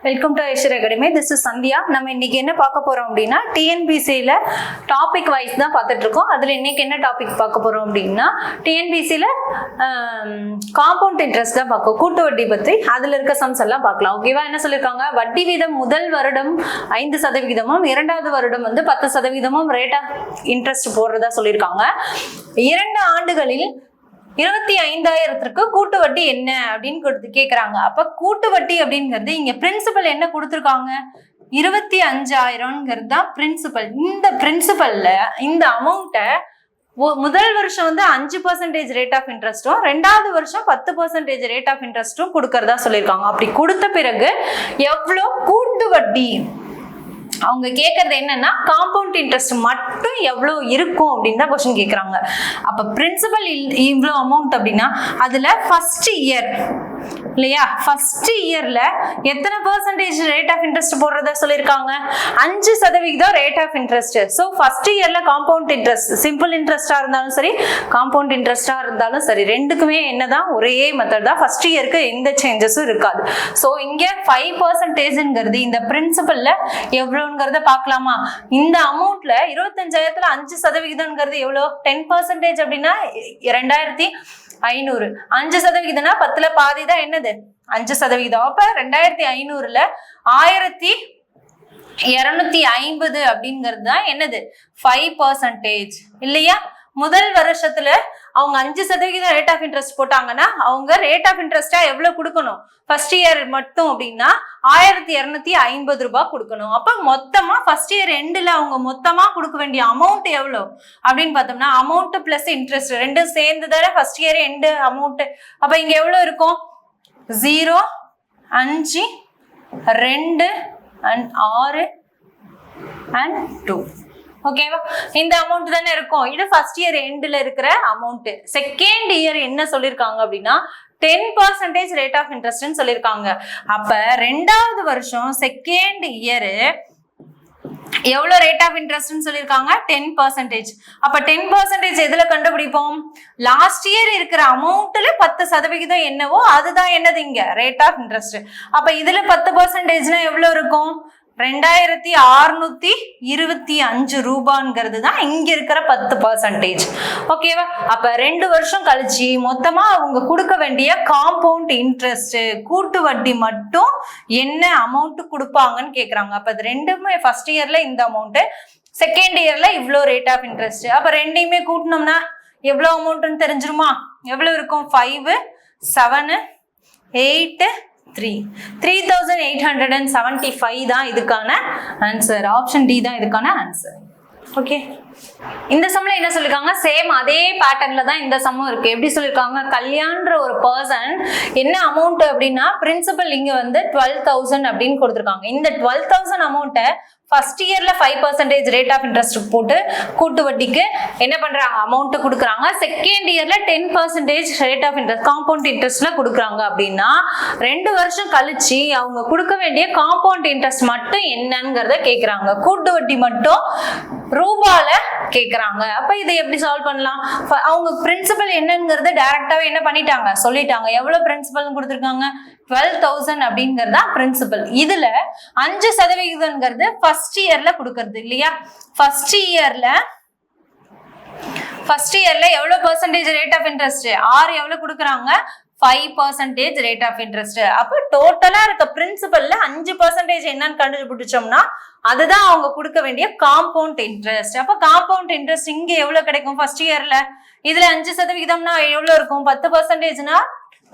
Welcome to Aishwar academy. This is Sandhya. நம்ம இன்னைக்கு என்ன பார்க்க போறோம் அப்படின்னா டிஎன்பிசியில டாபிக் வைஸ் தான் பார்த்துட்டு இருக்கோம். அதுல இன்னைக்கு என்ன டாபிக் பார்க்க போறோம் அப்படின்னா டிஎன்பிசியில காம்பவுண்ட் இன்ட்ரெஸ்ட் தான் பார்க்கும், கூட்டு வட்டி பத்தி. அதுல இருக்க சம்ஸ் எல்லாம் பார்க்கலாம். ஓகேவா? என்ன சொல்லியிருக்காங்க, வட்டி வீதம் முதல் வருடம் 5%, இரண்டாவது வருடம் 10% ரேட் ஆஃப் இன்ட்ரெஸ்ட் போடுறதா சொல்லியிருக்காங்க. 2 ஆண்டுகளில் 25,000க்கு கூட்டு வட்டி என்ன அப்படின்னு கேக்குறாங்க. அப்ப கூட்டு வட்டி அப்படிங்கிறது இங்க பிரின்சிபல் என்ன கொடுத்துருக்காங்க, 25,000ங்கிறது தான் பிரின்சிபல். இந்த பிரின்சிபல்ல இந்த அமௌண்ட்டை முதல் வருஷம் 5% ரேட் ஆஃப் இன்ட்ரெஸ்டும், 2வது வருஷம் 10% ரேட் ஆஃப் இன்ட்ரெஸ்டும் கொடுக்கறதா சொல்லியிருக்காங்க. அப்படி கொடுத்த பிறகு எவ்வளோ கூட்டு வட்டி அவங்க கேட்கறது என்னன்னா காம்பவுண்ட் இன்ட்ரெஸ்ட் மட்டும் எவ்வளவு இருக்கும் அப்படின்னு தான் கொஸ்டின் கேட்கறாங்க. அப்ப பிரின்சிபல் இவ்வளோ அமௌண்ட் அப்படின்னா அதுல ஃபர்ஸ்ட் இயர் இல்லையா, ஃபர்ஸ்ட் இயர்ல எத்தனை பர்சன்டேஜ் ரேட் ஆஃப் இன்ட்ரெஸ்ட் போடுறதா சொல்லியிருக்காங்க, 5% rate of interest. So first இயர்ல காம்பவுண்ட் இன்ட்ரெஸ்ட், சிம்பிள் இன்ட்ரெஸ்டா இருந்தாலும் சரி காம்பவுண்ட் இன்ட்ரெஸ்டா இருந்தாலும் சரி, ரெண்டுக்குமே என்னதான் ஒரே மெத்தட் தான். ஃபர்ஸ்ட் இயருக்கு எந்த சேஞ்சஸும் இருக்காது. ஸோ இங்க 5%ங்கிறது இந்த பிரின்சிபல்ல எவ்வளோங்கிறத பார்க்கலாமா. இந்த அமௌண்ட்ல 25,000த்துல 5%ங்கிறது எவ்வளோ, 10% அப்படின்னா 2,500. 5%னா 10ல பாதி தான் என்னது 5%. அப்ப 2,500ல 1,250 அப்படிங்கிறது தான் என்னது 5% இல்லையா. முதல் வருஷத்துல அவங்க 5% ரேட் ஆஃப் இன்ட்ரெஸ்ட் போட்டாங்கன்னா அவங்க ரேட் ஆஃப் இன்ட்ரெஸ்டா எவ்வளவு கொடுக்கணும், ஃபர்ஸ்ட் இயர் மட்டும் அப்படின்னா 1,250 ரூபாய் கொடுக்கணும். அப்ப மொத்தமா ஃபர்ஸ்ட் இயர் எண்டுல அவங்க மொத்தமா கொடுக்க வேண்டிய அமௌண்ட் எவ்வளவு அப்படின்னு பார்த்தோம்னா அமௌண்ட் பிளஸ் இன்ட்ரெஸ்ட் ரெண்டும் சேர்ந்து தானே ஃபர்ஸ்ட் இயர் எண்டு அமௌண்ட். அப்ப இங்க எவ்வளவு இருக்கும், 0, 5, 2 and 6 and 2. ஓகேவா? இந்த அமௌண்ட் தானே இருக்கும். இது ஃபர்ஸ்ட் இயர் எண்ட்ல இருக்கிற அமௌண்ட். செகண்ட் இயர் என்ன சொல்லிருக்காங்க அப்படின்னா 10% ரேட் ஆஃப் இன்ட்ரெஸ்ட்னு சொல்லியிருக்காங்க. அப்ப 2வது வருஷம் செகண்ட் இயர் எவ்வளவு ரேட் ஆஃப் இன்ட்ரெஸ்ட்னு சொல்லியிருக்காங்க, 10%. அப்ப 10% எதுல கண்டுபிடிப்போம், லாஸ்ட் இயர் இருக்கிற அமௌண்ட்ல 10% என்னவோ அதுதான் என்னது இங்க ரேட் ஆஃப் இன்ட்ரெஸ்ட். அப்ப இதுல 10%னா எவ்வளவு இருக்கும், 2,625 ரூபாங்கிறது தான் இங்க இருக்கிற 10%. ஓகேவா? அப்ப 2 வருஷம் கழிச்சு மொத்தமா அவங்க கொடுக்க வேண்டிய காம்பவுண்ட் இன்ட்ரெஸ்ட் கூட்டு வட்டி மட்டும் என்ன அமௌண்ட் கொடுப்பாங்கன்னு கேக்குறாங்க. அப்ப இது ரெண்டுமே ஃபர்ஸ்ட் இயர்ல இந்த அமௌண்ட், செகண்ட் இயர்ல இவ்வளோ ரேட் ஆஃப் இன்ட்ரெஸ்ட். அப்ப ரெண்டையுமே கூட்டினோம்னா எவ்வளவு அமௌண்ட்னு தெரிஞ்சிருமா. எவ்வளவு இருக்கும், 5, 7, 8, 3,875 தான் இதுக்கான ஆன்சர். ஆப்ஷன் டி தான் இதுக்கான ஆன்சர். ஓகே, இந்த சம்ல என்ன சொல்லிருக்காங்க, சேம் அதே பேட்டர்ன்ல தான் இந்த சம்மும் இருக்கு. எப்படி சொல்லிருக்காங்க, கல்யாண்ன்ற ஒரு பர்சன் என்ன அமௌண்ட் அப்படின்னா பிரின்சிபல் இங்க 12,000 அப்படின்னு கொடுத்துருக்காங்க. இந்த 12,000 அமௌண்ட்டை ஃபர்ஸ்ட் இயர்ல 5% ரேட் ஆஃப் இன்ட்ரெஸ்ட் போட்டு கூட்டு வட்டிக்கு என்ன பண்றாங்க அமௌண்ட் கொடுக்குறாங்க. செகண்ட் இயர்ல 10% ரேட் ஆஃப் இன்ட்ரெஸ்ட் காம்பவுண்ட் இன்ட்ரெஸ்ட்ல கொடுக்குறாங்க. அப்படின்னா 2 வருஷம் கழிச்சு அவங்க கொடுக்க வேண்டிய காம்பவுண்ட் இன்ட்ரெஸ்ட் மட்டும் என்னங்கிறத கேக்குறாங்க. கூட்டு வட்டி மட்டும் ரூபால கேக்குறாங்க. அப்ப இதை எப்படி சால்வ் பண்ணலாம், அவங்க பிரின்சிபல் என்னங்கிறது டைரக்டாவே என்ன பண்ணிட்டாங்க சொல்லிட்டாங்க. எவ்வளவு பிரின்சிபல் கொடுத்துருக்காங்க, 12,000 அப்படிங்கறதா பிரின்சிபல். இதுல 5%ங்கிறது ஃபர்ஸ்ட் இயர்ல கொடுக்கறது இல்லையா. ஃபர்ஸ்ட் இயர்ல எவ்வளவு பர்சன்டேஜ் ரேட் ஆஃப் இன்ட்ரெஸ்ட், 6 எவ்வளவு கொடுக்குறாங்க, 5% ரேட் ஆஃப் இன்ட்ரெஸ்ட். அப்ப டோட்டலா இருக்க பிரின்சிபல்ல 5% என்னன்னு கண்டுபிடிச்சோம்னா அதுதான் அவங்க கொடுக்க வேண்டிய காம்பவுண்ட் இன்ட்ரெஸ்ட். அப்ப காம்பவுண்ட் இன்ட்ரெஸ்ட் இங்க எவ்வளவு கிடைக்கும் ஃபர்ஸ்ட் இயர்ல, இதுல 5%னா எவ்வளவு இருக்கும், 10%னா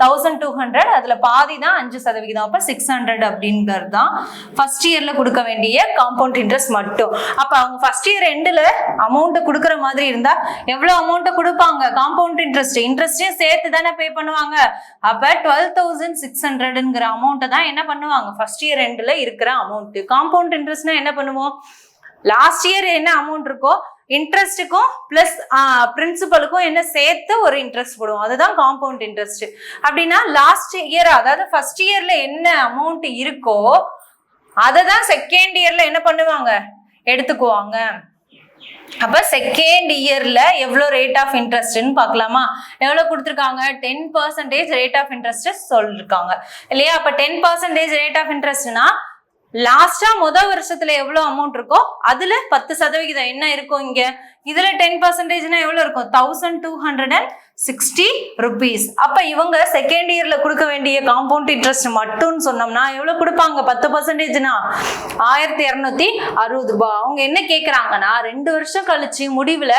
1,200, அதுல பாதி தான் 5%. அப்ப 600 அப்படிங்கிறது தான் ஃபர்ஸ்ட் இயர்ல கொடுக்க வேண்டிய காம்பவுண்ட் இன்ட்ரெஸ்ட் மட்டும். அப்ப அவங்க ஃபர்ஸ்ட் இயர் எண்டுல அமௌண்ட் கொடுக்குற மாதிரி இருந்தா எவ்வளவு அமௌண்ட் கொடுப்பாங்க, காம்பவுண்ட் இன்ட்ரெஸ்டையும் சேர்த்து தானே பே பண்ணுவாங்க. அப்ப 12,600ங்கிற அமௌண்ட் தான் என்ன பண்ணுவாங்க ஃபர்ஸ்ட் இயர் எண்டுல இருக்கிற அமௌண்ட். காம்பவுண்ட் இன்ட்ரெஸ்ட்னா என்ன பண்ணுவோம், லாஸ்ட் இயர் என்ன அமௌண்ட் இருக்கோ இன்ட்ரெஸ்டுக்கும் பிளஸ் பிரின்சிபலுக்கும் என்ன சேர்த்து ஒரு இன்ட்ரெஸ்ட் போடுவோம், அதுதான் காம்பவுண்ட் இன்ட்ரெஸ்ட். அப்படின்னா லாஸ்ட் இயர் அதாவது ஃபர்ஸ்ட் இயர்ல என்ன அமௌண்ட் இருக்கோ அதை தான் செகண்ட் இயர்ல என்ன பண்ணுவாங்க எடுத்துக்குவாங்க. அப்ப செகண்ட் இயர்ல எவ்வளவு ரேட் ஆஃப் இன்ட்ரெஸ்ட்னு பார்க்கலாமா? எவ்வளவு கொடுத்துருக்காங்க? 10% ரேட் ஆஃப் இன்ட்ரெஸ்ட் சொல்லிருக்காங்க இல்லையா? அப்ப 10% ரேட் ஆஃப் இன்ட்ரெஸ்ட்னா லாஸ்டா முதல் வருஷத்துல எவ்வளவு அமௌண்ட் இருக்கோ அதுல 10% என்ன இருக்கும் இங்க? இதுல 10%னா எவ்வளவு இருக்கும்? 1260 rupees. அப்ப இவங்க செகண்ட் இயர்ல கொடுக்க வேண்டிய காம்பவுண்ட் இன்ட்ரெஸ்ட் மட்டும் சொன்னோம்னா எவ்வளவு கொடுப்பாங்க? 10%னா 1260 ரூபாய். அவங்க என்ன கேக்குறாங்கன்னா 2 வருஷம் கழிச்சு முடிவுல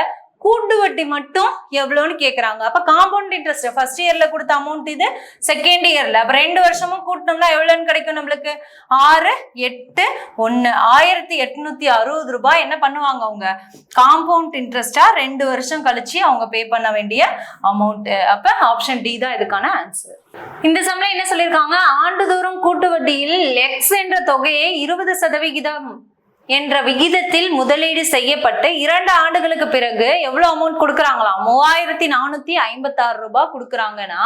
கூட்டு வட்டி மட்டும் எவ்வளவுன்னு கேக்குறாங்க. அப்ப காம்பவுண்ட் இன்ட்ரெஸ்ட் ஃபர்ஸ்ட் இயர்ல கொடுத்த அமௌண்ட் இது, செகண்ட் இயர்ல அப்ப 2 வருஷமும் கூட்டினோம்னா எவ்வளவுன்னு கிடைக்கும் நம்மளுக்கு? 6 8 1 1860 ரூபாய் என்ன பண்ணுவாங்க அவங்க? காம்பவுண்ட் இன்ட்ரெஸ்டா 2 வருஷம் கழிச்சு அவங்க பே பண்ண வேண்டிய அமௌண்ட். அப்ப ஆப்ஷன் டி தான் இதுக்கான ஆன்சர். இந்த சம்ல என்ன சொல்லியிருக்காங்க? ஆண்டுதோறும் கூட்டு வட்டியில் எக்ஸ் என்ற தொகையை 20% என்ற விகிதத்தில் முதலீடு செய்யப்பட்டு 2 ஆண்டுகளுக்கு பிறகு எவ்வளவு அமௌண்ட் கொடுக்குறாங்களாம்? 3456 ரூபாய் கொடுக்குறாங்கன்னா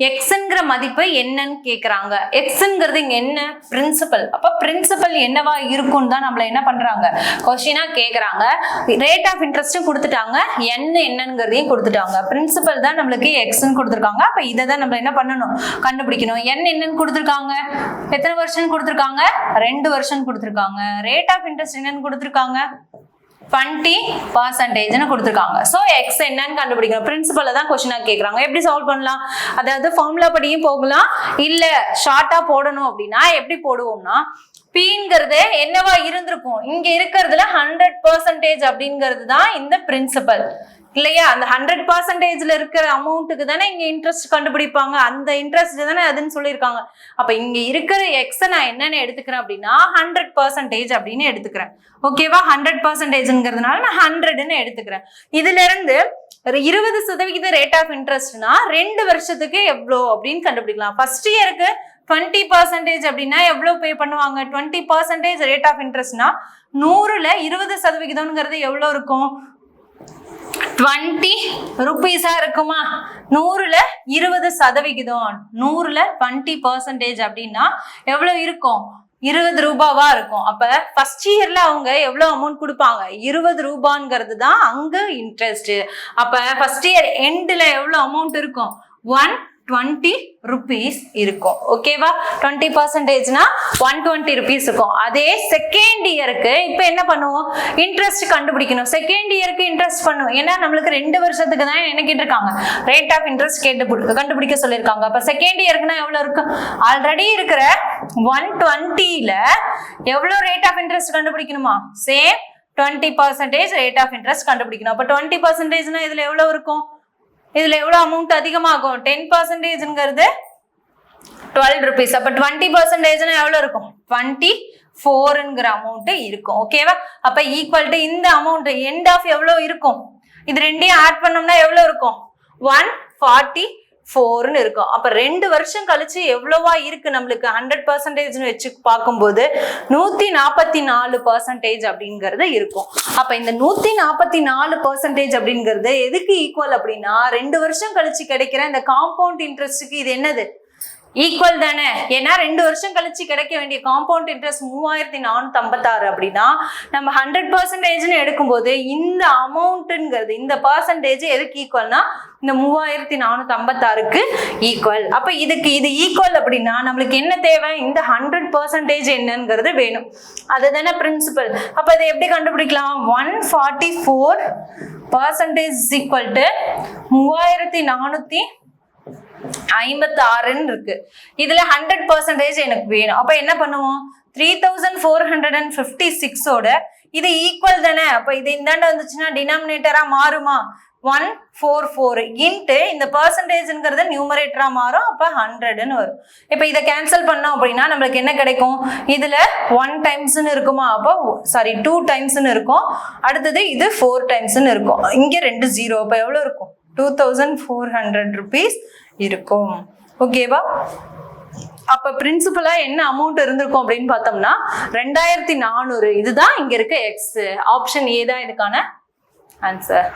எக்ஸ்ங்கிற மதிப்பு என்னன்னு கேக்குறாங்க. எக்ஸ்ங்கிறது இங்க என்ன? பிரின்சிபல். அப்ப பிரின்சிபல் என்னவா இருக்கும்னு தான் நம்மள என்ன பண்றாங்க? கொஸ்டினா கேக்குறாங்க. ரேட் ஆஃப் இன்ட்ரெஸ்டும் கொடுத்துட்டாங்க, என்னங்கிறதையும் கொடுத்துட்டாங்க. பிரின்சிபல் தான் நம்மளுக்கு எக்ஸ்ன்னு கொடுத்துருக்காங்க. அப்ப இதை தான் நம்ம என்ன பண்ணணும்? கண்டுபிடிக்கணும். என்னன்னு கொடுத்துருக்காங்க? எத்தனை வருஷம் கொடுத்துருக்காங்க? 2 வருஷம் கொடுத்துருக்காங்க. ரேட் ஆஃப் இன்ட்ரெஸ்ட் என்னன்னு கொடுத்துருக்காங்க? 20% கொடுத்துருக்காங்க. சோ எக்ஸ் என்னன்னு கண்டுபிடிக்கணும். பிரின்சிபல் தான் கொஸ்டினா கேக்குறாங்க. எப்படி சால்வ் பண்ணலாம்? அதாவது ஃபார்முலா படியும் போகலாம், இல்ல ஷார்ட்டா போடணும் அப்படின்னா எப்படி போடுவோம்னா, Pங்கிறது என்னவா இருந்திருக்கும்? இங்க இருக்கிறதுல 100% அப்படிங்கிறது தான் இந்த பிரின்சிபல் இல்லையா? அந்த 100%ல இருக்கிற அமௌண்ட்டுக்கு தானே இங்க இன்ட்ரெஸ்ட் கண்டுபிடிப்பாங்க. அந்த இன்ட்ரெஸ்ட் தானே அதுன்னு சொல்லியிருக்காங்க. அப்ப இங்க இருக்கிற எக்ஸ நான் என்னன்னு எடுத்துக்கிறேன் அப்படின்னா 100% அப்படின்னு எடுத்துக்கிறேன். ஓகேவா? 100%ங்கிறதுனால நான் 100ன்னு எடுத்துக்கிறேன். இதுல இருந்து 20% ரேட் ஆஃப் இன்ட்ரெஸ்ட்னா 2 வருஷத்துக்கு எவ்வளோ அப்படின்னு கண்டுபிடிக்கலாம். ஃபர்ஸ்ட் இயருக்கு 20% அப்படின்னா எவ்வளவு பே பண்ணுவாங்க? 20% ரேட் ஆஃப் இன்ட்ரெஸ்ட்னா 100ல 20%ங்கிறது எவ்வளவு இருக்கும்? 20 ரூபீஸா இருக்குமா? 100ல 20%, 100ல 20% அப்படின்னா எவ்வளவு இருக்கும்? 20 ரூபாவா இருக்கும். அப்ப ஃபர்ஸ்ட் இயர்ல அவங்க எவ்வளவு அமௌண்ட் கொடுப்பாங்க? 20 ரூபாங்கிறது தான் அங்க இன்ட்ரெஸ்ட். அப்ப ஃபர்ஸ்ட் இயர் எண்ட்ல எவ்வளவு அமௌண்ட் இருக்கும்? 120 rupees இருக்கும். ஓகேவா? 20%னா 120 rupees இருக்கும். அதே செகண்ட் இயருக்கு இப்ப என்ன பண்ணுவோம்? இன்ட்ரெஸ்ட் கண்டுபிடிக்கணும். செகண்ட் இயருக்கு இன்ட்ரெஸ்ட் பண்ணுவோம். ஏன்னா நம்மளுக்கு 2 வருஷத்துக்கு தான் என்ன கேட்டிருக்காங்க? ரேட் ஆஃப் இன்ட்ரெஸ்ட் கண்டுபிடிக்க சொல்லியிருக்காங்க. அப்ப செகண்ட் இயருக்குன்னா எவ்வளவு இருக்கு? ஆல்ரெடி இருக்கிற 120ல எவ்வளவு ரேட் ஆஃப் இன்ட்ரெஸ்ட் கண்டுபிடிக்கணுமா? சேம் 20% ரேட் ஆஃப் இன்ட்ரெஸ்ட் கண்டுபிடிக்கணும். அப்ப 20%னா இதுல எவ்வளவு இருக்கும்? இதுல எவ்வளவு அமௌண்ட் அதிகமாகும்? 10%ங்கிறது 12 rupees. அப்ப 20%னா எவ்வளவு இருக்கும்? 24ங்கிற அமௌண்ட் இருக்கும். ஓகேவா? அப்ப ஈக்குவல் டு இந்த அமௌண்ட் எண்ட் ஆஃப் எவ்வளவு இருக்கும்? இது ரெண்டையும் ஆட் பண்ணோம்னா எவ்வளவு இருக்கும்? 144ன்னு இருக்கும். அப்ப 2 வருஷம் கழிச்சு எவ்வளவா இருக்கு நம்மளுக்கு? 100% வச்சு பார்க்கும்போது 144% அப்படிங்கிறது இருக்கும். அப்ப இந்த 144% அப்படிங்கிறது எதுக்கு ஈக்குவல் அப்படின்னா 2 வருஷம் கழிச்சு கிடைக்கிற இந்த காம்பவுண்ட் இன்ட்ரெஸ்டுக்கு இது என்னது? ஈக்குவல் தானே. ஏன்னா 2 வருஷம் கழிச்சு கிடைக்க வேண்டிய காம்பவுண்ட் இன்ட்ரெஸ்ட் 3456 அப்படின்னா நம்ம 100% எடுக்கும்போது இந்த அமௌண்ட்ங்கிறது இந்த பர்சன்டேஜ் எதுக்கு ஈக்குவல்னா இந்த 3456க்கு ஈக்குவல். அப்ப இதுக்கு இது ஈக்குவல் அப்படின்னா நம்மளுக்கு என்ன தேவை? இந்த 100% என்னங்கிறது வேணும். அதுதானே பிரின்சிபல். அப்ப இதை எப்படி கண்டுபிடிக்கலாம்? 144% ஈக்குவல் டு 3456 இருக்கு. இதுல 100% எனக்கு வேணும். அப்ப என்ன பண்ணுவோம்? 3456 ஓட இது ஈக்குவல் தானே. அப்ப இது இந்தாண்ட வந்துச்சுன்னா டினாமினேட்டரா மாறுமா? 144 இன்ட்டு இந்த பர்சன்டேஜ்ங்கிறது நியூமரேட்டரா மாறும். அப்ப 100ன்னு வரும். இப்ப இதை கேன்சல் பண்ணோம் அப்படின்னா நம்மளுக்கு என்ன கிடைக்கும்? இதுல 1 டைம்ஸ்ன்னு இருக்குமா? அப்போ சாரி 2 டைம்ஸ்ன்னு இருக்கும். அடுத்தது இது 4 டைம்ஸ்ன்னு இருக்கும். இங்க 2 0. அப்ப எவ்வளவு இருக்கும்? 2400 rupees இருக்கும். ஓகேவா? அப்ப பிரின்சிபலா என்ன அமௌண்ட் இருந்திருக்கும் அப்படின்னு பார்த்தோம்னா 2400. இதுதான் இங்க இருக்க எக்ஸ். ஆப்ஷன் ஏ தான் இதுக்கான ஆன்சர்.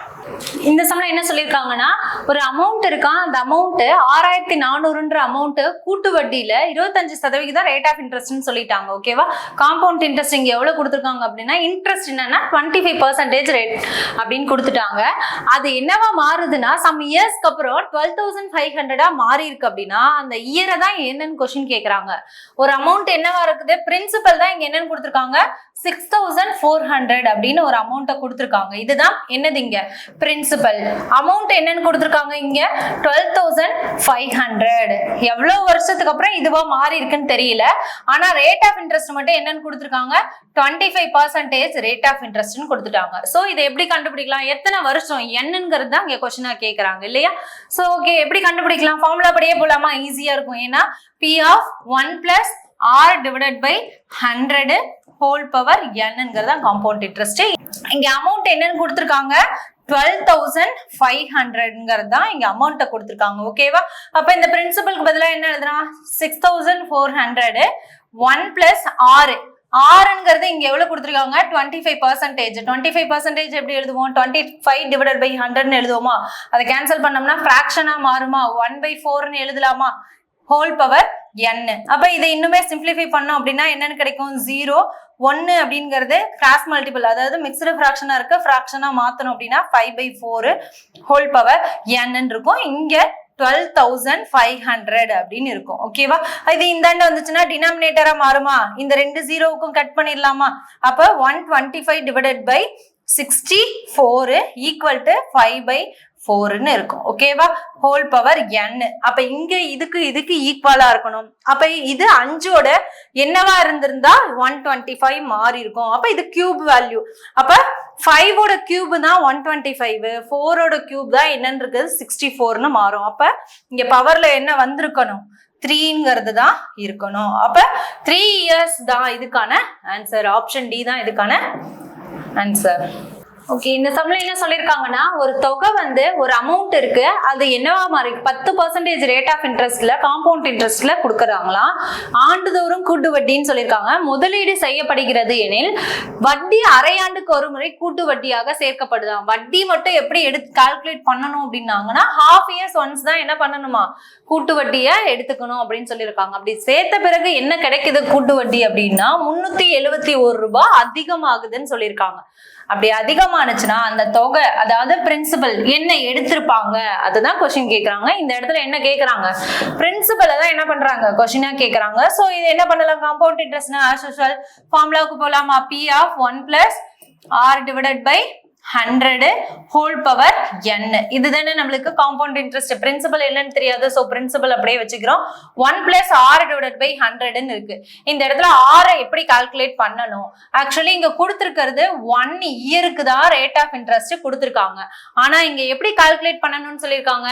இந்த சம்ல என்ன சொல்லியிருக்காங்கன்னா, ஒரு அமௌண்ட் இருக்கான், அந்த அமௌண்ட் 6400ன்ற அமௌண்ட் கூட்டு வட்டியில 25% ரேட் ஆஃப் இன்ட்ரெஸ்ட்னு சொல்லிட்டாங்க. ஓகேவா? காம்பவுண்ட் இன்ட்ரெஸ்ட் இங்க எவ்வளவு கொடுத்துருக்காங்க அப்படின்னா, இன்ட்ரெஸ்ட் என்னன்னா 25% ரேட் அப்படின்னு கொடுத்துட்டாங்க. அது என்னவா மாறுதுன்னா, சம் இயர்ஸ்க்கு அப்புறம் 12,500 மாறி இருக்கு அப்படின்னா, அந்த இயரை தான் என்னன்னு கொஸ்டின் கேட்கறாங்க. ஒரு அமௌண்ட் என்னவா இருக்குது, பிரின்சிபல் தான் இங்க என்னன்னு கொடுத்துருக்காங்க, 6,400 அப்படின்னு ஒரு அமௌண்ட்டை கொடுத்துருக்காங்க. இதுதான் என்னது இங்க பிரின்சிபல். அமௌண்ட் என்னன்னு கொடுத்துருக்காங்க இங்க 12,500. எவ்வளவு வருஷத்துக்கு அப்புறம் இதுவா மாறி இருக்குன்னு தெரியல. ஆனா ரேட் ஆஃப் இன்ட்ரெஸ்ட் மட்டும் என்னன்னு கொடுத்துருக்காங்க, 25% ரேட் ஆஃப் இன்ட்ரெஸ்ட்னு கொடுத்துட்டாங்க. சோ இதை எப்படி கண்டுபிடிக்கலாம், எத்தனை வருஷம் என்னங்கிறது தான் இங்க கொஸ்டினா கேட்கறாங்க இல்லையா? சோ ஓகே, எப்படி கண்டுபிடிக்கலாம், ஃபார்முலா படியே போலாமா, ஈஸியா இருக்கும். ஏன்னா P of 1 plus R divided by 100 whole power n compound interest. இங்க அமௌண்ட் என்னன்னு கொடுத்திருக்காங்க, 12,500 தான் இங்க அமௌண்ட்டை கொடுத்திருக்காங்க. ஓகேவா? அப்ப இந்த பிரின்சிபலுக்கு பதிலா என்ன எழுதுறான், 6,400 1 plus R. ஆறுங்கிறது இங்க எவ்வளவு கொடுத்திருக்காங்க, 25%. 25% எப்படி எழுதுவோம், 25 divided by 100 எழுதுவோமா? அதை கேன்சல் பண்ணோம்னா ஃபிராக்ஷனா மாறுமா, 1/4 எழுதலாமா, ஹோல் பவர் n. அப்ப இதை இன்னுமே சிம்பிளிஃபை பண்ணோம் அப்படின்னா என்னன்னு கிடைக்கும், 0 1 அப்படிங்கிறது கிராஸ் மல்டிபிள், அதாவது மிக்ஸ்டு ஃபிராக்ஷனா இருக்கு, ஃபிராக்ஷனா மாத்தணும் அப்படின்னா 5/4 ஹோல் பவர் n இருக்கும். இங்க 12,500 அப்படின்னு இருக்கும். ஓகேவா? இது இந்தாண்ட வந்துச்சுன்னா டினாமினேட்டரா மாறுமா, இந்த 2 ஜீரோவுக்கும் கட் பண்ணிடலாமா? அப்ப 125 divided by 64 equal to 5/4 இருக்கும். ஓகேவா? Whole power n. அப்ப இங்க இதுக்கு ஈக்குவலா இருக்கணும். அப்ப இது 5ஓட என்னவா இருந்திருந்தா 125 மாறி இருக்கும். அப்ப இது கியூப் வேல்யூ. அப்ப 5ஓட கியூப் தான் 125, 4ஓட கியூப் தான் என்னன்னு இருக்குது 64ன்னு மாறும். அப்ப இங்க பவர்ல என்ன வந்திருக்கணும், 3ங்கிறது தான் இருக்கணும். அப்ப 3 years தான் இதுக்கான ஆன்சர். ஆப்ஷன் டி தான் இதுக்கான ஆன்சர். ஓகே, இந்த சம்ல என்ன சொல்லிருக்காங்கன்னா, ஒரு தொகை வந்து ஒரு அமௌண்ட் இருக்கு, அது என்னவா மாறி 10% ரேட் ஆஃப் இன்ட்ரெஸ்ட்ல காம்பவுண்ட் இன்ட்ரெஸ்ட்ல கொடுக்கறாங்களாம். ஆண்டுதோறும் கூட்டு வட்டின்னு சொல்லியிருக்காங்க. முதலீடு செய்யப்படுகிறது எனில் வட்டி அரையாண்டுக்கு ஒரு முறை கூட்டு வட்டியாக சேர்க்கப்படுதாம். வட்டி மட்டும் எப்படி எடுத்து கால்குலேட் பண்ணணும் அப்படின்னாங்கன்னா, half years once தான் என்ன பண்ணணுமா, கூட்டு வட்டியை எடுத்துக்கணும் அப்படின்னு சொல்லியிருக்காங்க. அப்படி சேர்த்த பிறகு என்ன கிடைக்குது கூட்டு வட்டி அப்படின்னா 371 ரூபாய் அதிகமாகுதுன்னு சொல்லியிருக்காங்க. அப்படி அதிகமானுச்சுன்னா அந்த தொகை, அதாவது பிரின்சிபல் என்ன எடுத்திருப்பாங்க அதுதான் கொஸ்டின் கேக்குறாங்க. இந்த இடத்துல என்ன கேக்குறாங்க, பிரின்சிபலை தான் என்ன பண்றாங்க கொஸ்டினா கேக்குறாங்க. சோ இது என்ன பண்ணலாம், காம்பவுண்ட் இன்ட்ரெஸ்ட்னா as usual ஃபார்முலாவுக்கு போலாமா, P of 1 plus R divided by 100 whole power n. இதுதானே நம்மளுக்கு காம்பவுண்ட் இன்ட்ரெஸ்ட். பிரின்சிபல் என்னன்னு தெரியாது, சோ பிரின்சிபல் அப்படியே வச்சுக்கிறோம். 1 plus R divided by 100 இருக்கு. இந்த இடத்துல R எப்படி கால்குலேட் பண்ணணும், ஆக்சுவலி இங்க கொடுத்திருக்கிறது 1 இயருக்கு தான் ரேட் ஆஃப் இன்ட்ரெஸ்ட் கொடுத்திருக்காங்க. ஆனா இங்க எப்படி கால்குலேட் பண்ணணும்னு சொல்லியிருக்காங்க,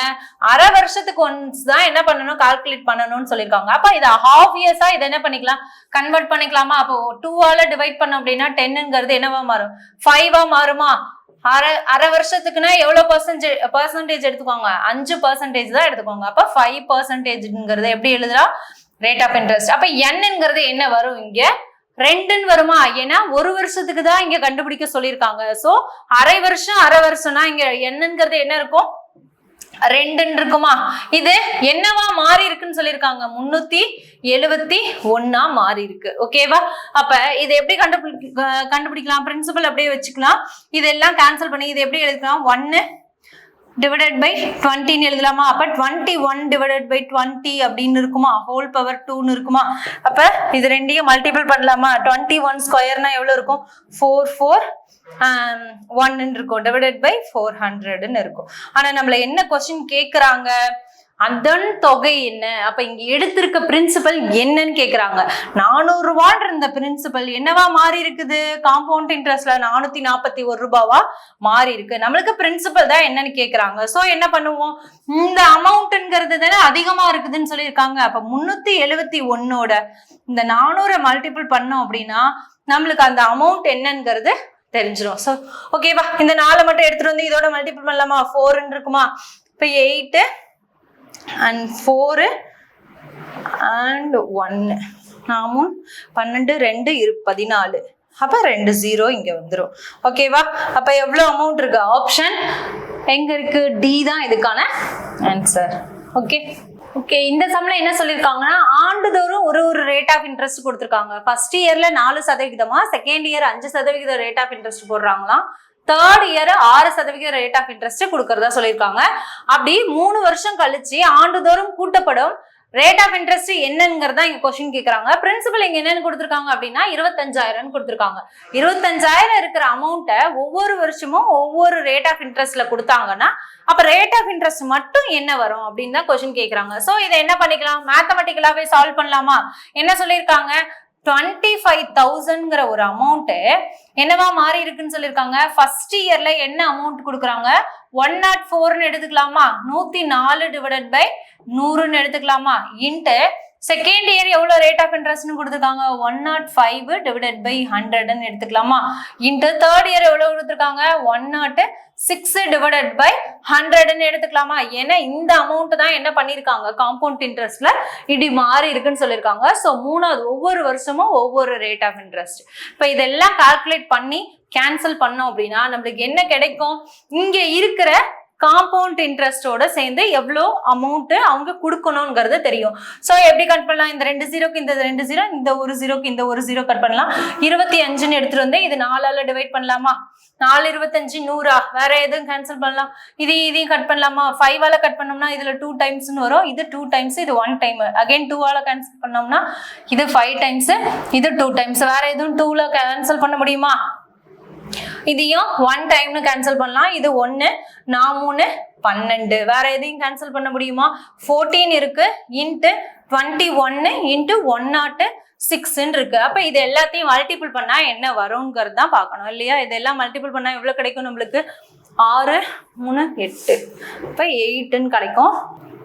அரை வருஷத்துக்கு ஒன்ஸ் தான் என்ன பண்ணணும், கால்குலேட் பண்ணணும்னு சொல்லியிருக்காங்க. அப்ப இதை half years இதை என்ன பண்ணிக்கலாம், கன்வெர்ட் பண்ணிக்கலாமா? அப்போ 2ஆல டிவைட் பண்ணோம் அப்படின்னா 10ங்கிறது என்னவா மாறும், 5ஆ மாறுமா? அரை வருஷத்துக்குன்னா எவ்வளவு பர்சன்டேஜ் எடுத்துக்கோங்க, 5% தான் எடுத்துக்கோங்க. அப்ப 5%ங்கிறது எப்படி எழுதலாம், ரேட் ஆஃப் இன்ட்ரெஸ்ட். அப்ப என்னங்கிறது என்ன வரும், இங்க 2ன்னு வருமா? ஏன்னா ஒரு வருஷத்துக்கு தான் இங்க கண்டுபிடிக்க சொல்லியிருக்காங்க. சோ அரை வருஷம்னா இங்க என்னங்கிறது என்ன இருக்கும், 2 இருக்குமா? இது என்னவா மாறி இருக்குன்னு சொல்லியிருக்காங்க, 371 மாறி இருக்கு. ஓகேவா? அப்ப இது எப்படி கண்டுபிடிக்கலாம், பிரின்சிபல் அப்படியே வச்சுக்கலாம். இதெல்லாம் கேன்சல் பண்ணி இது எப்படி எழுதிக்கலாம், 1 divided by 20 எழுதலாமா? அப்ப 21 divided by 20 அப்படின்னு இருக்குமா, ஹோல் பவர் 2ன்னு இருக்குமா? அப்ப இது ரெண்டையும் மல்டிபிள் பண்ணலாமா? 21 ஸ்கொயர்னா எவ்வளவு இருக்கும், 441 இருக்கும், divided by 400 இருக்கும். ஆனா நம்மள என்ன கொஸ்டின் கேக்குறாங்க, அதன் தொகை என்ன, அப்ப இங்க எடுத்திருக்க பிரின்சிபல் என்னன்னு கேக்குறாங்க. 400 ரூபான்ற இந்த பிரின்சிபல் என்னவா மாறி இருக்குது, காம்பவுண்ட் இன்ட்ரெஸ்ட்ல 441 ரூபாவா மாறி இருக்கு. நம்மளுக்கு பிரின்சிபல் தான் என்னன்னு கேக்குறாங்க. சோ என்ன பண்ணுவோம், இந்த அமௌண்ட்ங்கிறது தானே அதிகமா இருக்குதுன்னு சொல்லியிருக்காங்க. அப்ப 371ஓட இந்த 400 மல்டிபிள் பண்ணோம் அப்படின்னா நம்மளுக்கு அந்த அமௌண்ட் என்னங்கிறது தெரிஞ்சிடும். சோ ஓகேவா, இந்த 4 மட்டும் எடுத்துட்டு வந்து இதோட மல்டிபிள் பண்ணலாமா, 4 இருக்குமா? இப்ப 8 and 4 and 1 12 2 14 அப்ப 2 0 இங்க வந்துரும். ஓகேவா? அப்ப எவ்வளவு அமௌண்ட் இருக்கு? ஆப்ஷன் எங்க இருக்கு? டி தான் இதுக்கான ஆன்சர். ஓகே ஓகே, இந்த சம்ல என்ன சொல்லிருக்காங்கன்னா ஆண்டுதோறும் ஒரு ரேட் ஆஃப் இன்ட்ரெஸ்ட் கொடுத்துருக்காங்க. ஃபர்ஸ்ட் இயர்ல 4%, second year 5% rate of interest போடுறாங்களாம், third year 6% rate of interest கொடுக்கறதா சொல்லியிருக்காங்க. அப்படி 3 வருஷம் கழிச்சு ஆண்டுதோறும் கூட்டப்படும் ரேட் ஆஃப் இன்ட்ரெஸ்ட் என்னங்கிறதா இங்க கொஸ்டின் கேக்குறாங்க. பிரின்சிபல் இங்க என்னன்னு கொடுத்துருக்காங்க அப்படின்னா 25,000 கொடுத்துருக்காங்க. 25,000 இருக்கிற அமௌண்ட்டை ஒவ்வொரு வருஷமும் ஒவ்வொரு ரேட் ஆஃப் இன்ட்ரெஸ்ட்ல கொடுத்தாங்கன்னா அப்ப ரேட் ஆஃப் இன்ட்ரெஸ்ட் மட்டும் என்ன வரும் அப்படின்னு தான் கொஸ்டின் கேக்குறாங்க. சோ இதை என்ன பண்ணிக்கலாம்? மேத்தமெட்டிக்கலாவே சால்வ் பண்ணலாமா? என்ன சொல்லியிருக்காங்க? 25,000ங்கிற ஒரு அமௌண்ட் என்னவா மாறி இருக்குன்னு சொல்லியிருக்காங்க. ஃபர்ஸ்ட் இயர்ல என்ன அமௌண்ட் கொடுக்குறாங்க? 104ன்னு எடுத்துக்கலாமா? 104 டிவைடட் பை 100ன்னு எடுத்துக்கலாமா? இன்ட்டு செகண்ட் இயர் எவ்வளவு ரேட் ஆஃப் இன்ட்ரெஸ்ட்னு கொடுத்துருக்காங்க? 105 டிவைடட் பை 100ன்னு எடுத்துக்கலாமா? இன்ட்டு தேர்ட் இயர் எவ்வளவு கொடுத்துருக்காங்க? 106 டிவைடட் பை 100ன்னு எடுத்துக்கலாமா? ஏன்னா இந்த அமௌண்ட் தான் என்ன பண்ணிருக்காங்க? காம்பவுண்ட் இன்ட்ரெஸ்ட்ல இப்படி மாறி இருக்குன்னு சொல்லியிருக்காங்க. ஸோ மூணாவது ஒவ்வொரு வருஷமும் ஒவ்வொரு ரேட் ஆஃப் இன்ட்ரெஸ்ட். இப்போ இதெல்லாம் கால்குலேட் பண்ணி கேன்சல் பண்ணோம் அப்படின்னா நம்மளுக்கு என்ன கிடைக்கும்? இங்க இருக்கிற காம்பவுண்ட் இன்ட்ரெஸ்டோட சேர்ந்து எவ்வளோ அமௌண்ட் அவங்க கொடுக்கணுங்கிறது தெரியும். ஸோ எப்படி கட் பண்ணலாம்? இந்த 2 0க்கு இந்த 2 0, இந்த 1 0க்கு இந்த 1 0 கட் பண்ணலாம். 25ன்னு எடுத்துட்டு வந்து இது 4ஆல டிவைட் பண்ணலாமா? 4 25 100. வேற எதுவும் கேன்சல் பண்ணலாம்? இதையும் கட் பண்ணலாமா? 5ஆல கட் பண்ணோம்னா இதுல 2 டைம்ஸ்னு வரும், இது 2 டைம்ஸ், இது 1 டைம். அகைன் 2ஆல கேன்சல் பண்ணோம்னா இது 5 டைம்ஸ், இது 2 டைம்ஸ். வேற எதுவும் 2ல கேன்சல் பண்ண முடியுமா? இதையும் 1 டைம்னு கேன்சல் பண்ணலாம். இது 1, 4 12. வேற எதையும் கேன்சல் பண்ண முடியுமா? 14 இருக்கு, இன்ட்டு 21 இன்ட்டு 106 இருக்கு. அப்ப இது எல்லாத்தையும் மல்டிபிள் பண்ணா என்ன வரும்ங்கிறது தான் பார்க்கணும் இல்லையா? இதெல்லாம் மல்டிபிள் பண்ணா எவ்வளவு கிடைக்கும் நம்மளுக்கு? 6 3 8. இப்ப 8ன்னு கிடைக்கும்.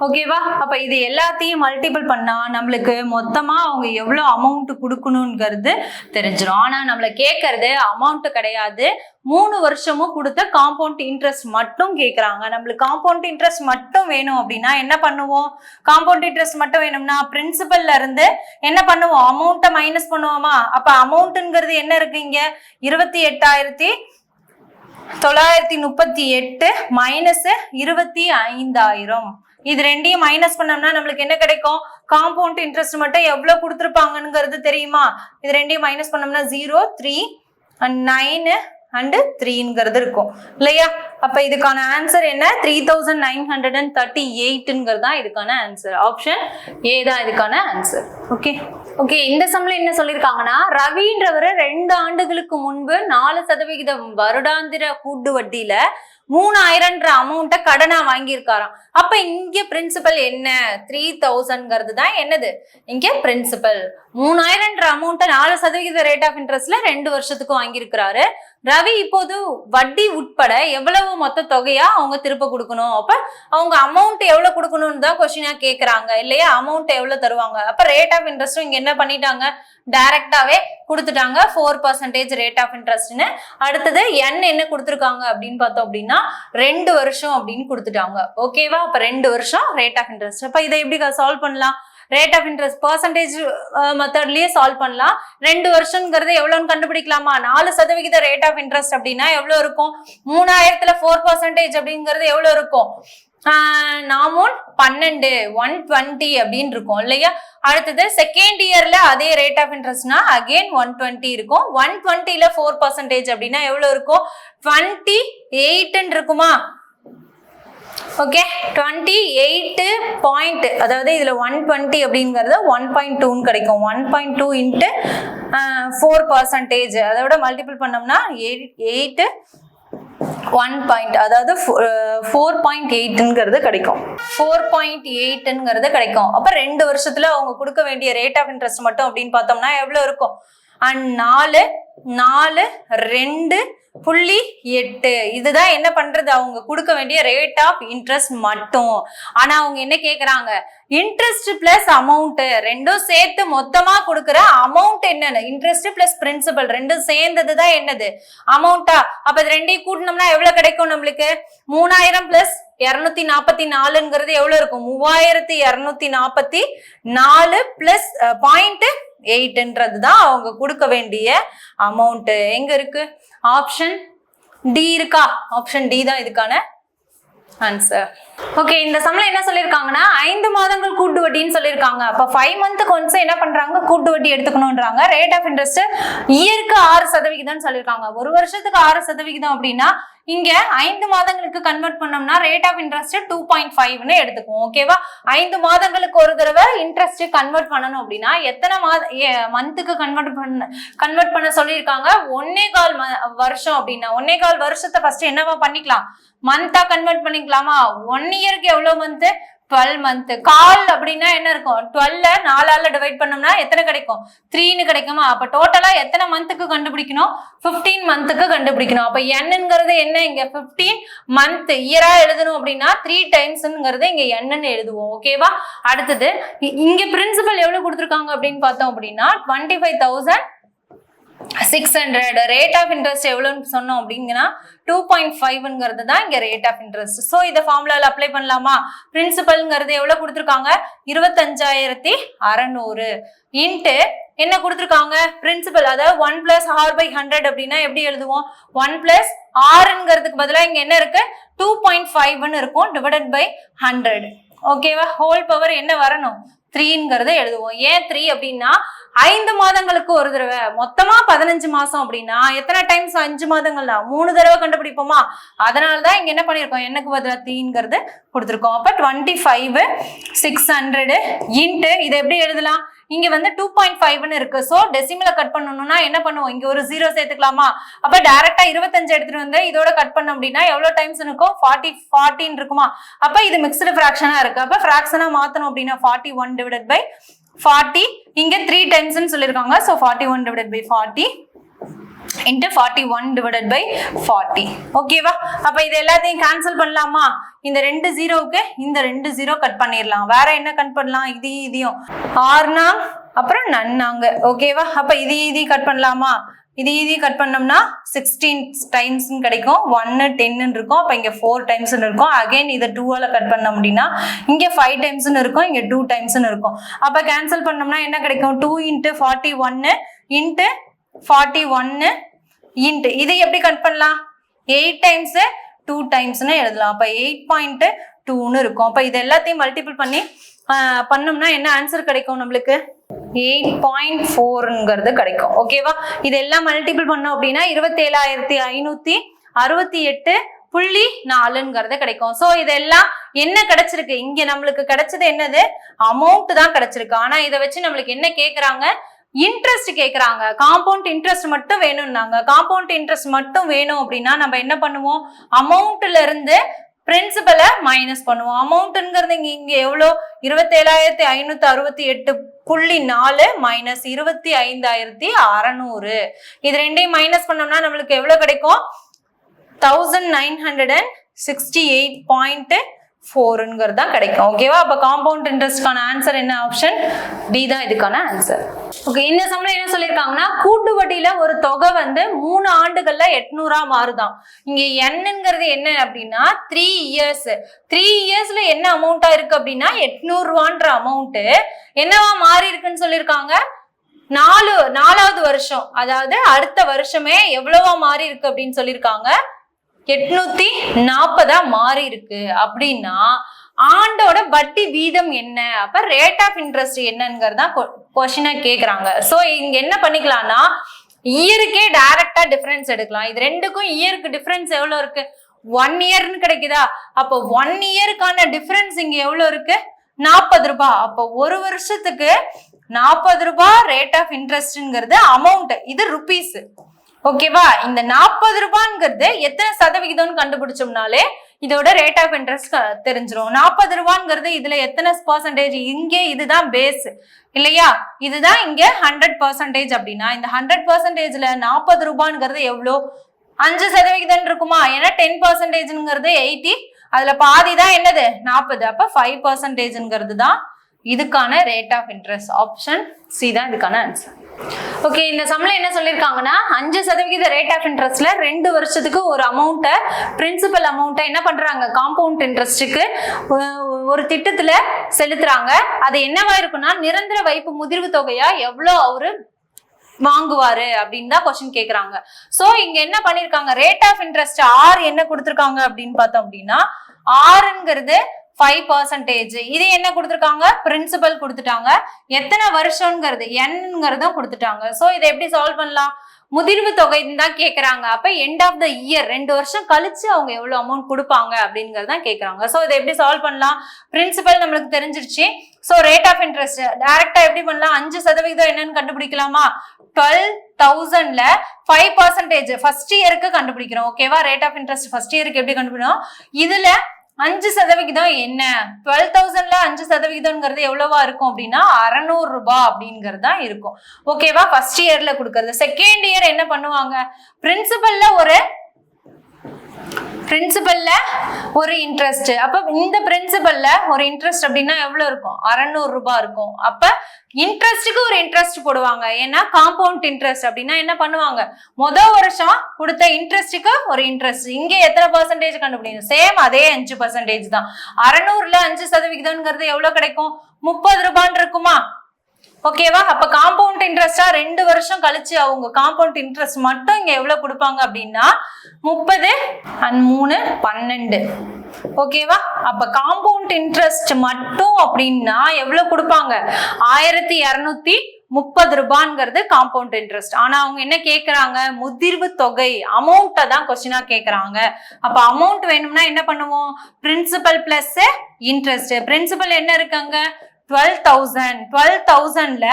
ஓகேவா? அப்ப இது எல்லாத்தையும் மல்டிபிள் பண்ணா நம்மளுக்கு மொத்தமா அவங்க எவ்வளவு அமௌண்ட் கொடுக்கணுங்கிறது தெரிஞ்சிடும். ஆனா நம்மள கேட்கறது அமௌண்ட் கிடையாது, 3 வருஷமும் கொடுத்த காம்பவுண்ட் இன்ட்ரெஸ்ட் மட்டும் கேட்கறாங்க. நம்மளுக்கு காம்பவுண்ட் இன்ட்ரெஸ்ட் மட்டும் வேணும் அப்படின்னா என்ன பண்ணுவோம்? காம்பவுண்ட் இன்ட்ரெஸ்ட் மட்டும் வேணும்னா பிரின்சிபல்ல இருந்து என்ன பண்ணுவோம்? அமௌண்ட்டை மைனஸ் பண்ணுவோமா? அப்ப அமௌண்ட்ங்கிறது என்ன இருக்கு இங்க? 28,938 மைனஸ் 25,000. இது ரெண்டையும் மைனஸ் பண்ணோம்னா நம்மளுக்கு என்ன கிடைக்கும்? காம்பவுண்ட் இன்ட்ரெஸ்ட் மட்டும் எவ்வளவு கொடுத்துருப்பாங்கிறது தெரியுமா? இது ரெண்டையும் மைனஸ் பண்ணோம்னா 0 3 9 and 3ங்கிறது இருக்கும் இல்லையா? அப்ப இதுக்கான ஆன்சர் என்ன? 3938ங்கிறது தான் இதுக்கான ஆன்சர். ஆப்ஷன் ஏ தான் இதுக்கான ஆன்சர். ஓகே ஓகே, இந்த சம்ல என்ன சொல்லியிருக்காங்கன்னா ரவின்றவர் 2 ஆண்டுகளுக்கு முன்பு 4% வருடாந்திர கூட்டு வட்டியில 3000ன்ற அமௌண்ட்டை கடனா வாங்கியிருக்காராம். அப்ப இங்க பிரின்சிபல் என்ன? 3000ங்கிறது தான் என்னது இங்க பிரின்சிபல். 3000ன்ற அமௌண்ட்டை 4% ரேட் ஆஃப் இன்ட்ரெஸ்ட்ல 2 வருஷத்துக்கு வாங்கியிருக்கிறாரு. ரவி இப்போது வட்டி உட்பட எவ்வளவு மொத்த தொகையா அவங்க திருப்ப கொடுக்கணும்? அப்ப அவங்க அமௌண்ட் எவ்வளவு கொடுக்கணும்னு தான் கொஸ்டினா கேக்குறாங்க இல்லையா? அமௌண்ட் எவ்வளவு தருவாங்க? அப்ப ரேட் ஆஃப் இன்ட்ரெஸ்டும் இங்க என்ன பண்ணிட்டாங்க? டைரக்டாவே கொடுத்துட்டாங்க 4% ரேட் ஆஃப் இன்ட்ரெஸ்ட்னு. அடுத்தது என்ன கொடுத்துருக்காங்க அப்படின்னு பார்த்தோம் அப்படின்னா 2 வருஷம் அப்படின்னு கொடுத்துட்டாங்க. ஓகேவா? அப்ப 2 வருஷம் ரேட் ஆஃப் இன்ட்ரெஸ்ட். அப்ப இதை எப்படி சால்வ் பண்ணலாம்? ரேட் ஆஃப் இன்ட்ரெஸ்ட் பர்சன்டேஜ் மெத்தட்லயே சால்வ் பண்ணலாம். 2 வருஷம்ங்கிறது எவ்வளவுன்னு கண்டுபிடிக்கலாமா? 4% ரேட் ஆஃப் இன்ட்ரெஸ்ட் அப்படின்னா எவ்வளவு இருக்கும்? 3000த்துல 4% அப்படிங்கிறது எவ்வளவு இருக்கும்? 12 120 அப்படின்னு இருக்கும் இல்லையா? அடுத்தது செகண்ட் இயர்ல அதே ரேட் ஆஃப் இன்ட்ரெஸ்ட்னா அகைன் 120 இருக்கும். 120ல 4% அப்படின்னா எவ்வளவு இருக்கும்? 28 இருக்குமா? ஓகே, 28 பாயிண்ட், அதாவது இதுல 120 அப்படிங்கிறது 1.2 கிடைக்கும். 1.2 இன்ட்டு 4%, அதோட மல்டிபிள் பண்ணோம்னா 8 1 பாயிண்ட், அதாவது 4.8ங்கிறது கிடைக்கும். 4.8ங்கிறது கிடைக்கும். அப்ப 2 வருஷத்துல அவங்க கொடுக்க வேண்டிய ரேட் ஆஃப் இன்ட்ரெஸ்ட் மட்டும் அப்படின்னு பார்த்தோம்னா எவ்வளவு இருக்கும்? 4.2.8. இதுதான் என்ன பண்றது? அவங்க கொடுக்க வேண்டிய ரேட் ஆஃப் இன்ட்ரெஸ்ட் மட்டும். ஆனா அவங்க என்ன கேக்குறாங்க? இன்ட்ரெஸ்ட் பிளஸ் அமௌண்ட் ரெண்டும் சேர்த்து மொத்தமா கொடுக்குற அமௌண்ட் என்னன்னு? இன்ட்ரெஸ்ட் பிளஸ் பிரின்சிபல் ரெண்டும் சேர்ந்ததுதான் என்னது? அமௌண்டா? அப்ப இது ரெண்டையும் கூட்டினோம்னா எவ்வளவு கிடைக்கும் நம்மளுக்கு? 3000 பிளஸ் 244ங்கிறது எவ்வளவு இருக்கும்? 3244 பிளஸ் பாயிண்ட் 8ன்றது தான் அவங்க கொடுக்க வேண்டிய அமௌண்ட். எங்க இருக்கு? ஆப்ஷன் டி இருக்கா? ஆப்ஷன் டி தான் இதுக்கான ஆன்சர். ஓகே, இந்த சம்ல என்ன சொல்லிருக்காங்கன்னா 5 மாதங்கள் கூட்டு வட்டின்னு சொல்லிருக்காங்க. அப்ப 5 மந்த்துக்கு ஒன்ஸ் என்ன பண்றாங்க? கூட்டு வட்டி எடுத்துக்கணும்ன்றாங்க. ரேட் ஆஃப் இன்ட்ரெஸ்ட் இயருக்கு 6% சொல்லிருக்காங்க. ஒரு வருஷத்துக்கு 6% அப்படின்னா இங்க 5 மாதங்களுக்கு கன்வெர்ட் பண்ணோம்னா ரேட் ஆஃப் இன்ட்ரெஸ்ட் 2.5ன்னு எடுத்துக்குவோம். ஓகேவா? 5 மாதங்களுக்கு ஒரு தடவை இன்ட்ரெஸ்ட் கன்வெர்ட் பண்ணணும் அப்படின்னா எத்தனை மந்த்துக்கு கன்வெர்ட் பண்ண சொல்லியிருக்காங்க? 1.25 வருஷம் அப்படின்னா 1.25 வருஷத்தை ஃபர்ஸ்ட் என்னவா பண்ணிக்கலாம்? மந்தா கன்வெர்ட் பண்ணிக்கலாமா? 1 இயருக்கு எவ்வளவு மந்த்? 12 மந்த். கால் அப்படின்னா என்ன இருக்கும்? 12 4ஆல டிவைட் பண்ணோம்னா எத்தனை கிடைக்கும்? 3ன்னு கிடைக்குமா? அப்ப டோட்டலா எத்தனை மந்த்துக்கு கண்டுபிடிக்கணும்? 15 மந்த்துக்கு கண்டுபிடிக்கணும். அப்ப என்னங்கிறது என்ன? இங்க 15 மந்த் இயரா எழுதணும் அப்படின்னா 3 டைம்ஸ்ங்கிறது இங்க என்னன்னு எழுதுவோம். ஓகேவா? அடுத்தது இங்க பிரின்சிபல் எவ்வளவு கொடுத்துருக்காங்க அப்படின்னு பார்த்தோம் அப்படின்னா 25,600. ரேட் ஆஃப் இன்ட்ரெஸ்ட் எவ்வளவுன்னு சொன்னோம் அப்படிங்கன்னா 2.5ங்கிறது தான் இங்க ரேட் ஆஃப் இன்ட்ரெஸ்ட். சோ இத ஃபார்முலால அப்ளை பண்ணலாமா? பிரின்சிபல்ங்கிறது எவ்வளவு கொடுத்துருக்காங்க? 25,600 இன்ட்டு என்ன கொடுத்துருக்காங்க? பிரின்சிபல், அதாவது 1 + r/100 அப்படின்னா எப்படி எழுதுவோம்? 1 + rங்கிறதுக்கு பதிலா இங்க என்ன இருக்கு? 2.5ன்னு இருக்கும் டிவைடட் பை 100. ஓகேவா? ஹோல் பவர் என்ன வரணும்? 3ங்கிறத எழுதுவோம். ஏன் 3 அப்படின்னா 5 மாதங்களுக்கு ஒரு தடவை, மொத்தமா 15 மாசம் அப்படின்னா எத்தனை டைம்ஸ்? 5 மாதங்கள்னா 3 தடவை கண்டுபிடிப்போமா? அதனாலதான் இங்க என்ன பண்ணிருக்கோம்? எனக்கு பதிலா 3ங்கிறது கொடுத்துருக்கோம். அப்ப 25,600 இன்ட்டு இதை எப்படி எழுதலாம்? இங்க வந்து 2.5ன்னு இருக்கு. சோ டெசிமலை கட் பண்ணணும்னா என்ன பண்ணுவோம்? இங்க ஒரு 0 சேர்த்துக்கலாமா? அப்ப டைரக்டா 25 எடுத்துட்டு வந்து இதோட கட் பண்ண அப்படின்னா எவ்வளவு டைம்ஸ் இருக்கும்? 40 இருக்குமா? அப்ப இது மிக்ஸ்டு ஃபிராக்ஷனா இருக்கு. அப்ப ஃபிராக்ஷனா மாத்தணும் அப்படின்னா 41 டிவைடட் பை 40, இங்க 3 டைம்ஸ்னு சொல்லிருக்காங்க. So 41 divided by 40 into 41 divided by 40. ஓகேவா? அப்ப இது எல்லாத்தையும் கேன்சல் பண்ணலாமா? இந்த 2 0க்கு இந்த 2 0 கட் பண்ணிடலாம். வேற என்ன கட் பண்ணலாம்? இதையும் ஆர்னா அப்புறம் நன்னாங்க. ஓகேவா? அப்ப இது கட் பண்ணலாமா? இது கட் பண்ணோம்னா 16 டைம்ஸ் கிடைக்கும். 1 10 இருக்கும். அப்ப இங்க 4 டைம்ஸ் இருக்கும். அகைன் இதை 2ஆல கட் பண்ண அப்படின்னா இங்க 5 டைம்ஸ் இருக்கும். இங்க 2 டைம்ஸ் இருக்கும். அப்ப கேன்சல் பண்ணோம்னா என்ன கிடைக்கும்? 2 into 41 into 41 இன்ட்டு இதை எப்படி கட் பண்ணலாம்? 8 டைம்ஸ் 2 டைம்ஸ்னு எழுதலாம். அப்ப 8.2ன்னு இருக்கும். அப்ப இது எல்லாத்தையும் மல்டிபிள் பண்ணி பண்ணோம்னா என்ன ஆன்சர் கிடைக்கும்? நம்மளுக்கு 8.4ங்கிறது கிடைக்கும். ஓகேவா? இதெல்லாம் மல்டிபிள் பண்ணோம் அப்படின்னா 27,568.4ங்கிறது கிடைக்கும். சோ இதெல்லாம் என்ன கிடைச்சிருக்கு? இங்க நம்மளுக்கு கிடைச்சது என்னது? அமௌண்ட் தான் கிடைச்சிருக்கு. ஆனா இதை வச்சு நம்மளுக்கு என்ன கேக்குறாங்க? இன்ட்ரெஸ்ட் கேக்குறாங்க. காம்பவுண்ட் இன்ட்ரெஸ்ட் மட்டும் வேணும்னாங்க. காம்பவுண்ட் இன்ட்ரெஸ்ட் மட்டும் வேணும் அப்படின்னா நம்ம என்ன பண்ணுவோம்? அமௌண்ட்ல இருந்து பிரின்சிபலை மைனஸ் பண்ணுவோம். அமௌண்ட்ங்கிறது இங்க எவ்வளோ? 27,568.4 மைனஸ் 25,600. இது ரெண்டையும் மைனஸ் பண்ணோம்னா நம்மளுக்கு எவ்வளவு கிடைக்கும்? 1968.4ங்கிறது தான் கிடைக்கும். ஓகேவா? அப்ப காம்பவுண்ட் இன்ட்ரெஸ்ட்கான ஆன்சர் என்ன? ஆப்ஷன் டி தான் இதுக்கான ஆன்சர். ஓகே, இந்த சம்ல என்ன சொல்லிருக்காங்கன்னா கூட்டு வட்டியில ஒரு தொகை வந்து 3 ஆண்டுகள்ல 800 மாறுதான். இங்க என்னங்கிறது என்ன அப்படின்னா 3 இயர்ஸ். 3 இயர்ஸ்ல என்ன அமௌண்டா இருக்கு அப்படின்னா 800 ரூபான்ற அமௌண்ட் என்னவா மாறி இருக்குன்னு சொல்லிருக்காங்க? 4வது வருஷம், அதாவது அடுத்த வருஷமே எவ்வளவா மாறி இருக்கு அப்படின்னு சொல்லிருக்காங்க? 840 மாறி இருக்கு. அப்படின்னா ஆண்டோட வட்டி வீதம் என்ன? அப்ப ரேட் ஆஃப் இன்ட்ரெஸ்ட் என்னங்கிறதா கொஸ்டினா கேக்குறாங்க. சோ இங்க என்ன பண்ணிக்கலாம்னா இயருக்கே டைரக்டா டிஃபரன்ஸ் எடுக்கலாம். இது ரெண்டுக்கும் இயருக்கு டிஃபரன்ஸ் எவ்வளவு இருக்கு? 1 இயர்னு கிடைக்குதா? அப்ப 1 இயருக்கான டிஃபரன்ஸ் இங்க எவ்வளவு இருக்கு? 40 ரூபாய். அப்ப ஒரு வருஷத்துக்கு 40 ரூபாய் ரேட் ஆஃப் இன்ட்ரெஸ்ட்ங்கிறது அமௌண்ட். இது ருபீஸ். ஓகேவா? இந்த 40 ரூபாய்ங்கிறது எத்தனை சதவிகிதம்னு கண்டுபிடிச்சோம்னாலே இதோட ரேட் ஆஃப் இன்ட்ரெஸ்ட் தெரிஞ்சிரும். 40 ரூபாய்ங்கிறது இதுல எத்தனை பர்சன்டேஜ்? இங்கே இதுதான் பேஸ் இல்லையா? இதுதான் இங்க 100% அப்படின்னா இந்த 100%ல 40 ரூபாய்ங்கிறது எவ்வளோ? 5% இருக்குமா? ஏன்னா 10%ங்கிறது 80, அதுல பாதி தான் என்னது? 40. அப்ப 5%ங்கிறது தான் இதுக்கான rate of interest. Option C தான் இதுக்கான ஆன்சர். ஓகே, இந்த சம்ல என்ன சொல்லிருக்காங்கன்னா 5% ரேட் ஆஃப் இன்ட்ரெஸ்ட்ல 2 வருஷத்துக்கு ஒரு அமௌண்ட்டை பிரின்சிபல் அமௌண்ட்டை என்ன பண்றாங்க? காம்பவுண்ட் இன்ட்ரெஸ்ட்டுக்கு ஒரு திட்டத்துல செலுத்துறாங்க. அது என்னவா இருக்குன்னா நிரந்தர வைப்பு முதிர்வு தொகையா எவ்வளவு அவரு வாங்குவாரு அப்படின்னு தான் கொஸ்டின் கேக்குறாங்க. சோ இங்க என்ன பண்ணிருக்காங்க, ரேட் ஆஃப் இன்ட்ரெஸ்ட் ஆர் என்ன கொடுத்திருக்காங்க அப்படின்னு பார்த்தோம் அப்படின்னா ஆறுங்கிறது 5%. இது என்ன கொடுத்திருக்காங்க, பிரின்சிபல் கொடுத்துட்டாங்க. எத்தனை வருஷம்ங்கிறது என்னங்கிறதும் கொடுத்துட்டாங்க. சோ இதை எப்படி சால்வ் பண்ணலாம், முதிர்வு தொகைன்னு தான் கேக்குறாங்க. அப்ப எண்ட் ஆஃப் த இயர் 2 வருஷம் கழிச்சு அவங்க எவ்வளவு அமௌண்ட் கொடுப்பாங்க அப்படிங்கறத கேக்குறாங்க. சோ இதை எப்படி சால்வ் பண்ணலாம், பிரின்சிபல் நம்மளுக்கு தெரிஞ்சிருச்சு. சோ ரேட் ஆஃப் இன்ட்ரெஸ்ட் டைரக்டா எப்படி பண்ணலாம், 5% என்னன்னு கண்டுபிடிக்கலாமா, 12,000ல 5% ஃபர்ஸ்ட் இயருக்கு கண்டுபிடிக்கிறோம். ஓகேவா, ரேட் ஆஃப் இன்ட்ரெஸ்ட் ஃபர்ஸ்ட் இயருக்கு எப்படி கண்டுபிடிக்கணும், இதுல 5% என்ன, 12,000ல 5%ங்கிறது எவ்வளவா இருக்கும் அப்படின்னா 600 ரூபாய் அப்படிங்கிறது தான் இருக்கும். ஓகேவா, ஃபர்ஸ்ட் இயர்ல கொடுக்கறது. செகண்ட் இயர் என்ன பண்ணுவாங்க, பிரின்சிபல்ல ஒரு இன்ட்ரெஸ்ட். அப்ப இந்த பிரின்சிபல்ல ஒரு இன்ட்ரெஸ்ட் அப்படின்னா எவ்வளவு இருக்கும், 600 ரூபாய் இருக்கும். அப்ப இன்ட்ரெஸ்டுக்கு ஒரு இன்ட்ரெஸ்ட் போடுவாங்க. ஏன்னா காம்பவுண்ட் இன்ட்ரெஸ்ட் அப்படின்னா என்ன பண்ணுவாங்க, முதல் வருஷம் கொடுத்த இன்ட்ரெஸ்டுக்கு ஒரு இன்ட்ரெஸ்ட். இங்க எத்தனை பர்சன்டேஜ் கண்டுபிடிக்கணும், சேம் அதே 5% தான். 600ல 5%ங்கிறது எவ்வளவு கிடைக்கும், 30 ரூபான்னு இருக்குமா. ஓகேவா, அப்ப காம்பவுண்ட் இன்ட்ரெஸ்டா 2 வருஷம் கழிச்சு அவங்க காம்பவுண்ட் இன்ட்ரெஸ்ட் மட்டும் இங்க எவ்வளவு கொடுப்பாங்க அப்படின்னா 30 and 3 12. ஓகேவா, அப்ப காம்பவுண்ட் இன்ட்ரெஸ்ட் மட்டும் அப்படின்னா எவ்வளவு கொடுப்பாங்க, 1230 ரூபாய்ங்கிறது காம்பவுண்ட் இன்ட்ரெஸ்ட். ஆனா அவங்க என்ன கேக்குறாங்க, முதிர்வு தொகை அமௌண்ட்டை தான் கொஸ்டினா கேக்குறாங்க. அப்ப அமௌண்ட் வேணும்னா என்ன பண்ணுவோம், பிரின்சிபல் பிளஸ் இன்ட்ரெஸ்ட். பிரின்சிபல் என்ன இருக்காங்க 12,000ல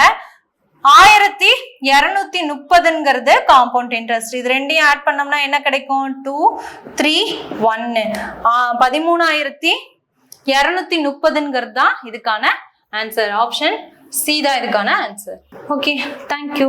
1230ங்கிறது காம்பவுண்ட் இன்ட்ரெஸ்ட். இது ரெண்டையும் ஆட் பண்ணோம்னா என்ன கிடைக்கும், 231 13,230ங்கிறது தான் இதுக்கான ஆன்சர். ஆப்ஷன் சி தான் இதுக்கான ஆன்சர். Okay, thank you.